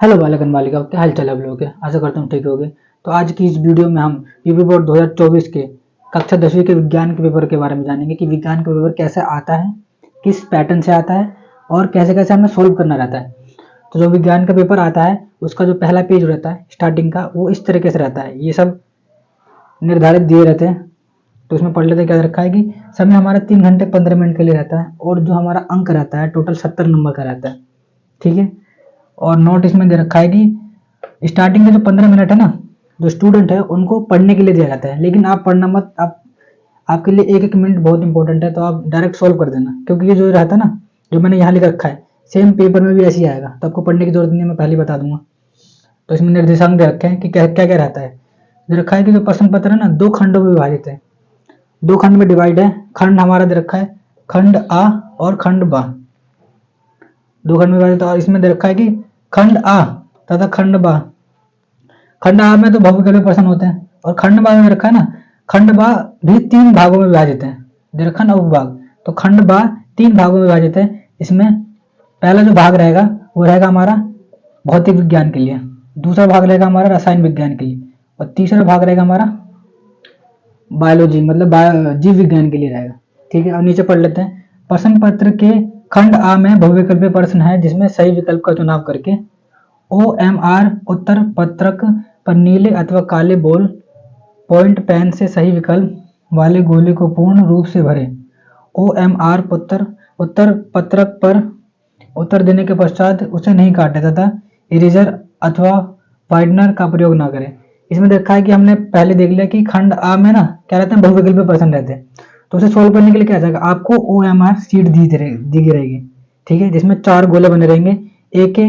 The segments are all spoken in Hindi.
हेलो बालक एंड बालिका, क्या हाल चाल है आप लोगों के। आशा करता हूँ ठीक होगे। तो आज की इस वीडियो में हम यूपी बोर्ड 2024 के कक्षा 10वीं के विज्ञान के पेपर के बारे में जानेंगे कि विज्ञान का पेपर कैसे आता है, किस पैटर्न से आता है और कैसे कैसे हमें सोल्व करना रहता है। तो जो विज्ञान का पेपर आता है उसका जो पहला पेज रहता है स्टार्टिंग का, वो इस तरीके से रहता है। ये सब निर्धारित दिए रहते हैं, तो उसमें पढ़ लेते हैं। क्या रखा है कि समय हमारा 3 घंटे 15 मिनट के लिए रहता है और जो हमारा अंक रहता है टोटल 70 नंबर का रहता है। ठीक है। और नोट इसमें दे रखा है कि स्टार्टिंग के जो 15 मिनट है ना, जो स्टूडेंट है उनको पढ़ने के लिए दिया जाता है, लेकिन आप पढ़ना मत। आपके लिए एक एक मिनट बहुत इंपॉर्टेंट है, तो आप डायरेक्ट सॉल्व कर देना, क्योंकि ये जो रहता है ना, जो मैंने यहाँ लिख रखा है सेम पेपर में भी ऐसे ही आएगा, तो आपको पढ़ने की जरूरत नहीं है, मैं पहले ही बता दूंगा। तो इसमें निर्देशांक दे रखे हैं कि क्या क्या क्या रहता है। दे रखा है कि जो प्रश्न पत्र है ना, 2 खंडों में विभाजित है, 2 खंड में डिवाइड है। खंड हमारा दे रखा है खंड आ और खंड बा, 2 खंड में विभाजित। और इसमें दे रखा है कि खंड आ तथा खंड बा। खंड आ में तो बहुविकल्पीय प्रश्न होते हैं, और खंड बा में रखा है ना, खंड बा भी 3 भागों में विभाजित है। दे रखा ना उपभाग, तो खंड बा 3 भागों में विभाजित है। इसमें पहला जो भाग रहेगा वो रहेगा हमारा भौतिक विज्ञान के लिए, दूसरा भाग रहेगा हमारा रसायन विज्ञान के लिए, और तीसरा भाग रहेगा हमारा बायोलॉजी मतलब जीव विज्ञान के लिए रहेगा। ठीक है। और नीचे पढ़ लेते हैं। प्रश्न पत्र के खंड आ में बहुविकल्पीय प्रश्न है, जिसमें सही विकल्प का चुनाव करके OMR उत्तर पत्रक पर नीले अथवा काले बॉल पॉइंट पेन से सही विकल्प वाले गोले को पूर्ण रूप से भरें। OMR उत्तर पत्रक पर उत्तर देने के पश्चात उसे नहीं काटे तथा इरेजर अथवा वाइडनर का प्रयोग न करें। इसमें देखा है कि हमने पहले देख लिया कि खंड आ में ना क्या रहते हैं, बहुविकल्पीय प्रश्न रहते हैं। तो उसे सोल्व करने के लिए क्या जाएगा, आपको OMR शीट दी रहेगी। ठीक है। जिसमें 4 गोले बने रहेंगे, ए के,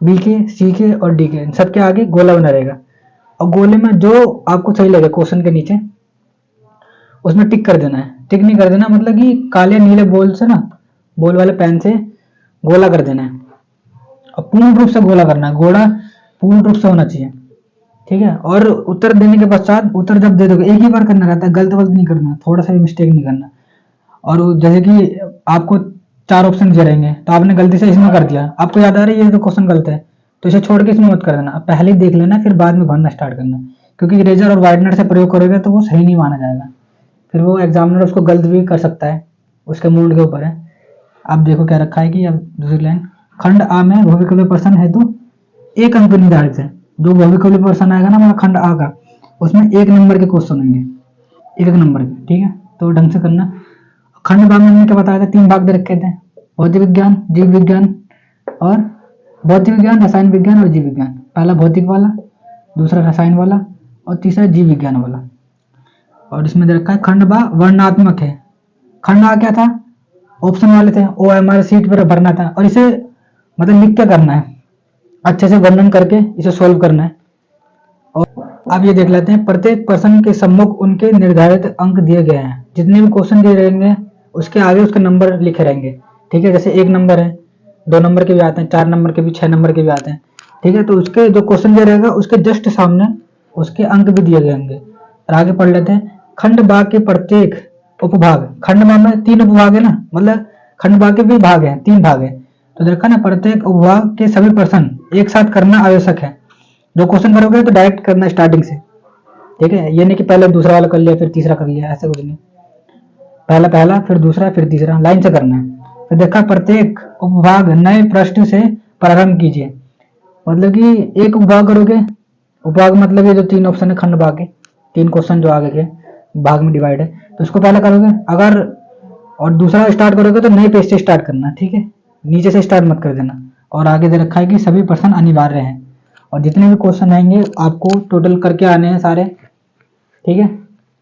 बी के, सी के और डी के, सबके आगे गोला बना रहेगा। और गोले में जो आपको सही लगे क्वेश्चन के नीचे उसमें टिक कर देना है। टिक नहीं कर देना मतलब कि काले नीले बॉल से ना, बॉल वाले पेन से गोला कर देना है, और पूर्ण रूप से गोला करना है। गोला पूर्ण रूप से होना चाहिए। ठीक है। और उत्तर देने के पश्चात उत्तर जब दे दोगे एक ही बार करना रहता है, गलत वलत नहीं करना, थोड़ा सा भी मिस्टेक नहीं करना। और जैसे कि आपको 4 ऑप्शन दे रहेंगे, तो आपने गलती से इसमें कर दिया, आपको याद आ रहा है ये तो क्वेश्चन गलत है, तो इसे छोड़ के इसमें मत कर देना, पहले ही देख लेना फिर बाद में भरना स्टार्ट करना। क्योंकि इरेजर और वाइडनर से प्रयोग करोगे तो वो सही नहीं माना जाएगा, फिर वो एग्जामिनर उसको गलत भी कर सकता है, उसके मूड के ऊपर है। आप देखो क्या रखा है कि अब दूसरी लाइन, खंड आ में बहुविकल्पीय प्रश्न हेतु 1 अंक निर्धारित है। जो बहुविकल्पीय प्रश्न आएगा ना हमारा खंड आ का, उसमें 1 नंबर के क्वेश्चन होंगे, 1 नंबर के। ठीक है। तो ढंग से करना। खंड भाग में हमने क्या बताया था, 3 भाग दे रखे थे, भौतिक विज्ञान, जीव विज्ञान और भौतिक विज्ञान, रसायन विज्ञान और जीव विज्ञान। पहला भौतिक वाला, दूसरा रसायन वाला और तीसरा जीव विज्ञान वाला। और इसमें दे रखा है खंड बा वर्णनात्मक है। खंड आ क्या था, ऑप्शन वाले थे, OMR शीट पर भरना था, और इसे मतलब लिख के करना है, अच्छे से वर्णन करके इसे सोल्व करना है। और अब ये देख लेते हैं, प्रत्येक प्रश्न के सम्मुख उनके निर्धारित अंक दिए गए हैं। जितने भी क्वेश्चन दिए रहेंगे उसके आगे उसके नंबर लिखे रहेंगे। ठीक है। जैसे 1 नंबर है, 2 नंबर के भी आते हैं, 4 नंबर के भी, 6 नंबर के भी आते हैं। ठीक है। तो उसके जो क्वेश्चन दिया रहेगा उसके जस्ट सामने उसके अंक भी दिए गए होंगे। और आगे पढ़ लेते हैं। खंड भाग के प्रत्येक उपभाग, खंड भाग में 3 उपभाग है ना, मतलब खंड भाग के भी भाग है, 3 भाग है। तो देखा ना, प्रत्येक उपभाग के सभी प्रश्न एक साथ करना आवश्यक है। जो क्वेश्चन करोगे तो डायरेक्ट करना स्टार्टिंग से। ठीक है। ये नहीं कि पहले दूसरा वाला कर लिया फिर तीसरा कर लिया, ऐसे कुछ नहीं। पहला फिर दूसरा फिर तीसरा, लाइन से करना है। तो देखा, प्रत्येक उपभाग नए प्रश्न से प्रारंभ कीजिए। मतलब कि एक उपभाग करोगे, उपभाग मतलब ये जो 3 ऑप्शन है खंड भाग के, 3 क्वेश्चन जो आगे के भाग में डिवाइड है, तो उसको पहले करोगे अगर, और दूसरा स्टार्ट करोगे तो नए पेज से स्टार्ट करना। ठीक है। नीचे से स्टार्ट मत कर देना। और आगे दे रखा है कि सभी प्रश्न अनिवार्य हैं, और जितने भी क्वेश्चन आएंगे आपको टोटल करके आने हैं सारे। ठीक है।